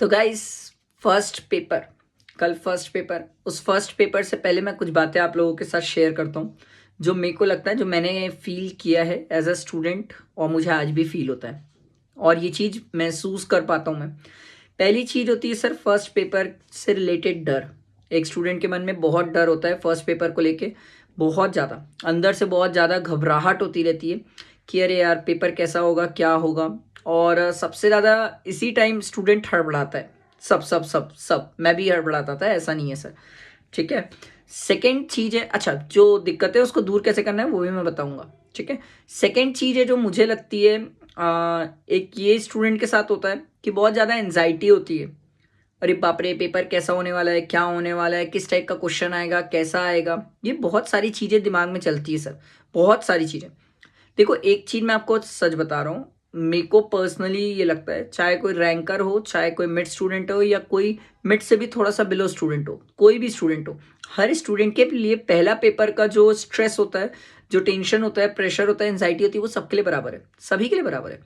तो guys, first paper, कल first paper, उस फर्स्ट पेपर से पहले मैं कुछ बातें आप लोगों के साथ शेयर करता हूँ जो मेरे को लगता है, जो मैंने फील किया है एज अ स्टूडेंट और मुझे आज भी फील होता है और ये चीज़ महसूस कर पाता हूँ मैं। पहली चीज़ होती है सर, फर्स्ट पेपर से रिलेटेड डर। एक स्टूडेंट के मन में बहुत डर होता है फर्स्ट पेपर को लेके, बहुत ज़्यादा अंदर से बहुत ज़्यादा घबराहट होती रहती है कि अरे यार पेपर कैसा होगा, क्या होगा। और सबसे ज़्यादा इसी टाइम स्टूडेंट हड़बड़ाता है। सब सब सब सब मैं भी हड़बड़ाता था, ऐसा नहीं है सर, ठीक है। सेकेंड चीज़ है, अच्छा जो दिक्कत है उसको दूर कैसे करना है वो भी मैं बताऊंगा, ठीक है। सेकेंड चीज़ है जो मुझे लगती है, एक ये स्टूडेंट के साथ होता है कि बहुत ज़्यादा एनजाइटी होती है। अरे बाप रे, पेपर कैसा होने वाला है, क्या होने वाला है, किस टाइप का क्वेश्चन आएगा, कैसा आएगा, ये बहुत सारी चीज़ें दिमाग में चलती है सर, बहुत सारी चीज़ें। देखो एक चीज मैं आपको सच बता रहा हूँ, मेरे को पर्सनली ये लगता है, चाहे कोई रैंकर हो, चाहे कोई मिड स्टूडेंट हो, या कोई मिड से भी थोड़ा सा बिलो स्टूडेंट हो, कोई भी स्टूडेंट हो, हर स्टूडेंट के लिए पहला पेपर का जो स्ट्रेस होता है, जो टेंशन होता है, प्रेशर होता है, एंजाइटी होती है, वो सबके लिए बराबर है, सभी के लिए बराबर है।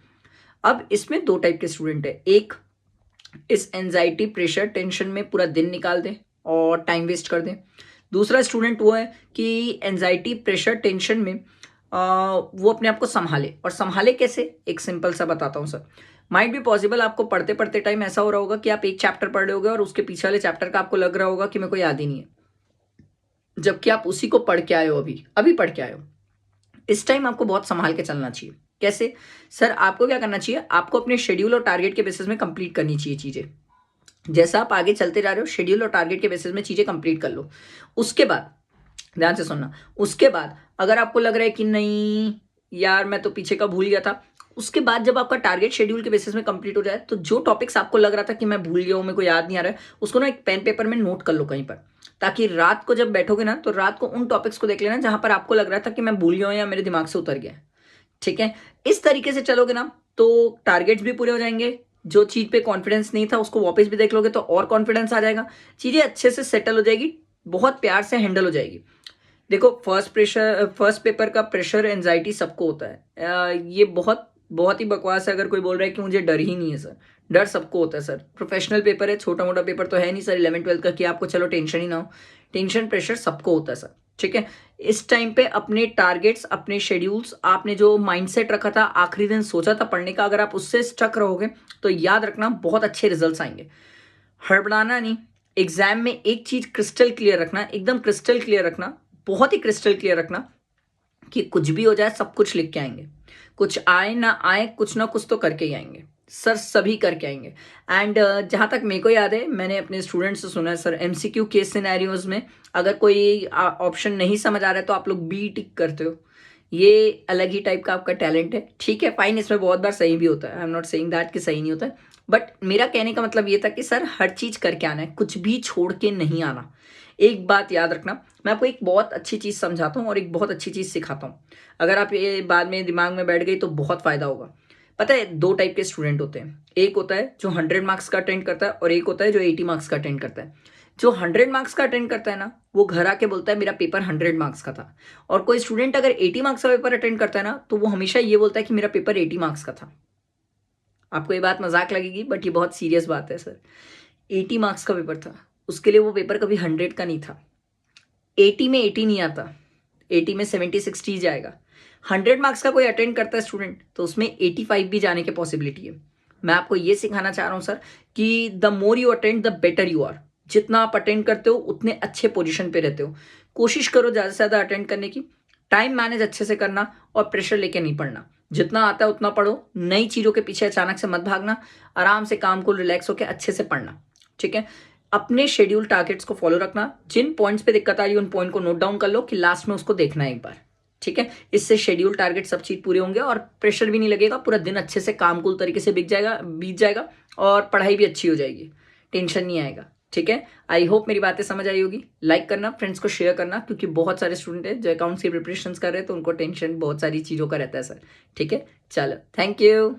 अब इसमें दो टाइप के स्टूडेंट है। एक इस एंजाइटी, प्रेशर, टेंशन में पूरा दिन निकाल दें और टाइम वेस्ट कर दें। दूसरा स्टूडेंट वो है कि एंजाइटी, प्रेशर, टेंशन में वो अपने आप को संभाले। और संभाले कैसे, एक सिंपल सा बताता हूँ सर। माइट भी पॉसिबल आपको पढ़ते पढ़ते टाइम ऐसा हो रहा होगा कि आप एक चैप्टर पढ़ रहे होगे और उसके पीछे वाले चैप्टर का आपको लग रहा होगा कि मेरे को याद ही नहीं है, जबकि आप उसी को पढ़ के आए हो, अभी अभी पढ़ के आए हो। इस टाइम आपको बहुत संभाल के चलना चाहिए। कैसे सर, आपको क्या करना चाहिए, आपको अपने शेड्यूल और टारगेट के बेसिस में कंप्लीट करनी चाहिए चीज़ें। जैसा आप आगे चलते जा रहे हो, शेड्यूल और टारगेट के बेसिस में चीज़ें कंप्लीट कर लो। उसके बाद ध्यान से सुनना, उसके बाद अगर आपको लग रहा है कि नहीं यार मैं तो पीछे का भूल गया था, उसके बाद जब आपका टारगेट शेड्यूल के बेसिस में कंप्लीट हो जाए, तो जो टॉपिक्स आपको लग रहा था कि मैं भूल गया हूँ, मेरे को याद नहीं आ रहा है, उसको ना एक पेन पेपर में नोट कर लो कहीं पर, ताकि रात को जब बैठोगे ना, तो रात को उन टॉपिक्स को देख लेना जहां पर आपको लग रहा था कि मैं भूल गया हूँ या मेरे दिमाग से उतर गया है, ठीक है। इस तरीके से चलोगे ना तो टारगेट्स भी पूरे हो जाएंगे, जो चीज पे कॉन्फिडेंस नहीं था उसको वापस भी देख लोगे तो और कॉन्फिडेंस आ जाएगा, चीजें अच्छे से सेटल हो जाएगी, बहुत प्यार से हैंडल हो जाएगी। देखो फर्स्ट पेपर का प्रेशर, एंजाइटी सबको होता है। ये बहुत बहुत ही बकवास है अगर कोई बोल रहा है कि मुझे डर ही नहीं है सर। डर सबको होता है सर। प्रोफेशनल पेपर है, छोटा मोटा पेपर तो है नहीं सर 11th-12th का कि आपको चलो टेंशन ही ना हो। टेंशन प्रेशर सबको होता है सर, ठीक है। इस टाइम पे अपने टारगेट्स, अपने शेड्यूल्स, आपने जो माइंडसेट रखा था, आखिरी दिन सोचा था पढ़ने का, अगर आप उससे स्टक रहोगे तो याद रखना बहुत अच्छे रिजल्ट्स आएंगे। हड़बड़ाना नहीं। एग्जाम में एक चीज क्रिस्टल क्लियर रखना, एकदम क्रिस्टल क्लियर रखना, बहुत ही क्रिस्टल क्लियर रखना कि कुछ भी हो जाए सब कुछ लिख के आएंगे। कुछ आए ना आए, कुछ ना कुछ तो करके ही आएंगे सर, सभी करके आएंगे। एंड जहाँ तक मेरे को याद है, मैंने अपने स्टूडेंट्स से सुना है सर, एमसीक्यू केस सिनेरियोज में अगर कोई ऑप्शन नहीं समझ आ रहा है तो आप लोग बी टिक करते हो। ये अलग ही टाइप का आपका टैलेंट है, ठीक है, फाइन। इसमें बहुत बार सही भी होता है, I am not saying that कि सही नहीं होता है, बट मेरा कहने का मतलब ये था कि सर हर चीज करके आना है, कुछ भी छोड़ के नहीं आना। एक बात याद रखना, मैं आपको एक बहुत अच्छी चीज समझाता हूँ और एक बहुत अच्छी चीज सिखाता हूँ। अगर आप ये बाद में दिमाग में बैठ गई तो बहुत फायदा होगा। पता है, दो टाइप के स्टूडेंट होते हैं। एक होता है जो 100 मार्क्स का अटेंड करता है और एक होता है जो 80 मार्क्स का अटेंड करता है। जो 100 मार्क्स का अटेंड करता है ना, वो घर आके बोलता है मेरा पेपर 100 मार्क्स का था। और कोई स्टूडेंट अगर 80 मार्क्स का पेपर अटेंड करता है ना, तो वो हमेशा ये बोलता है कि मेरा पेपर 80 मार्क्स का था। आपको ये बात मजाक लगेगी बट ये बहुत सीरियस बात है सर। 80 मार्क्स का पेपर था, उसके लिए वो पेपर कभी 100 का नहीं था। 80 में 80 नहीं आता, 80 में 70-60 जाएगा। 100 मार्क्स का कोई अटेंड करता है स्टूडेंट तो उसमें 85 भी जाने की पॉसिबिलिटी है। मैं आपको ये सिखाना चाह रहा हूँ सर कि the more you attend the better you are. जितना आप अटेंड करते हो उतने अच्छे पोजीशन पे रहते हो। कोशिश करो ज्यादा से ज्यादा अटेंड करने की, टाइम मैनेज अच्छे से करना और प्रेशर लेके नहीं पढ़ना। जितना आता है उतना पढ़ो, नई चीजों के पीछे अचानक से मत भागना, आराम से काम को रिलैक्स होकर अच्छे से पढ़ना, ठीक है। अपने शेड्यूल टारगेट्स को फॉलो रखना, जिन पॉइंट्स पे दिक्कत आ रही है उन पॉइंट को नोट डाउन कर लो कि लास्ट में उसको देखना है एक बार, ठीक है। इससे शेड्यूल टारगेट सब चीज पूरे होंगे और प्रेशर भी नहीं लगेगा, पूरा दिन अच्छे से काम कूल तरीके से बीत जाएगा और पढ़ाई भी अच्छी हो जाएगी, टेंशन नहीं आएगा, ठीक है। आई होप मेरी बातें समझ आई होगी। लाइक करना, फ्रेंड्स को शेयर करना, क्योंकि बहुत सारे स्टूडेंट हैं जो अकाउंट्स की प्रिपरेशन कर रहे हैं तो उनको टेंशन बहुत सारी चीजों का रहता है सर, ठीक है। चलो, थैंक यू।